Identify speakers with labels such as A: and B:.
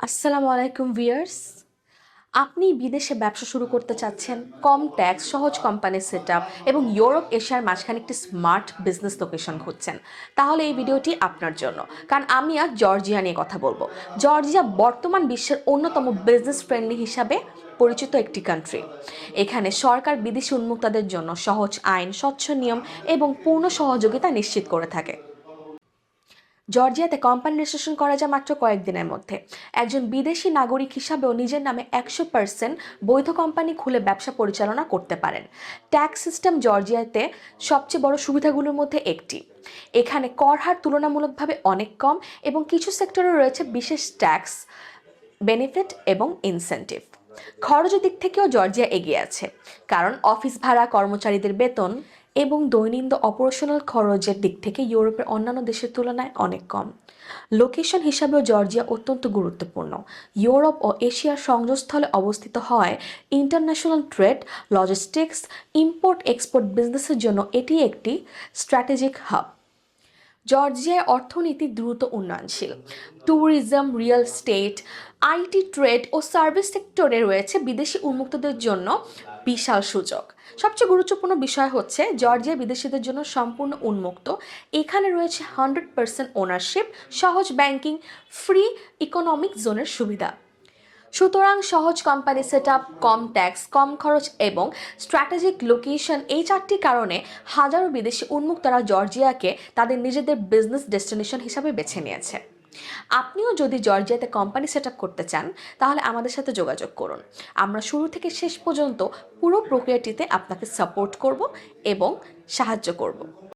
A: আসসালামু আলাইকুম ভিউয়ার্স। আপনি বিদেশে ব্যবসা শুরু করতে চাচ্ছেন, কম ট্যাক্স, সহজ কোম্পানি সেটআপ এবং ইউরোপ এশিয়ার মাঝখানে একটি স্মার্ট বিজনেস লোকেশন খুঁজছেন, তাহলে এই ভিডিওটি আপনার জন্য। কারণ আমি আজ জর্জিয়া নিয়ে কথা বলবো। জর্জিয়া বর্তমান বিশ্বের অন্যতম বিজনেস ফ্রেন্ডলি হিসাবে পরিচিত একটি কান্ট্রি। এখানে সরকার বিদেশি উন্মুক্তদের জন্য সহজ আইন, স্বচ্ছ নিয়ম এবং পূর্ণ সহযোগিতা নিশ্চিত করে থাকে। জর্জিয়াতে কোম্পানি রেজিস্ট্রেশন করা যায় মাত্র কয়েকদিনের মধ্যে। একজন বিদেশি নাগরিক হিসাবেও নিজের নামে 100% বৈধ কোম্পানি খুলে ব্যবসা পরিচালনা করতে পারেন। ট্যাক্স সিস্টেম জর্জিয়াতে সবচেয়ে বড় সুবিধাগুলোর মধ্যে একটি। এখানে কর হার তুলনামূলকভাবে অনেক কম এবং কিছু সেক্টরে রয়েছে বিশেষ ট্যাক্স বেনিফিট এবং ইনসেন্টিভ। খরচের দিক থেকেও জর্জিয়া এগিয়ে আছে, কারণ অফিস ভাড়া, কর্মচারীদের বেতন এবং দৈনন্দিন অপারেশনাল খরচের দিক থেকে ইউরোপের অন্যান্য দেশের তুলনায় অনেক কম। লোকেশন হিসাবেও জর্জিয়া অত্যন্ত গুরুত্বপূর্ণ। ইউরোপ ও এশিয়ার সংযোগস্থলে অবস্থিত হয় international trade, logistics, import export বিজনেসের জন্য এটি একটি স্ট্র্যাটেজিক হাব। জর্জিয়ার অর্থনীতি দ্রুত উন্নয়নশীল। Tourism, real estate, IT, trade ও সার্ভিস সেক্টরে রয়েছে বিদেশি উন্মুক্তদের জন্য বিশাল সুযোগ। সবচেয়ে গুরুত্বপূর্ণ বিষয় হচ্ছে জর্জিয়া বিদেশিদের জন্য সম্পূর্ণ উন্মুক্ত। এখানে রয়েছে 100% ওনারশিপ, সহজ ব্যাংকিং, ফ্রি ইকোনমিক জোনের সুবিধা। সুতরাং সহজ কোম্পানি সেটআপ, কম ট্যাক্স, কম খরচ এবং স্ট্র্যাটেজিক লোকেশন, এই চারটি কারণে হাজারো বিদেশি উন্মুক্তরা জর্জিয়াকে তাদের নিজেদের বিজনেস ডেস্টিনেশন হিসাবে বেছে নিয়েছে। আপনিও যদি জর্জিয়াতে কোম্পানি সেটআপ করতে চান, তাহলে আমাদের সাথে যোগাযোগ করুন। আমরা শুরু থেকে শেষ পর্যন্ত পুরো প্রক্রিয়াটিতে আপনাকে সাপোর্ট করব এবং সাহায্য করব।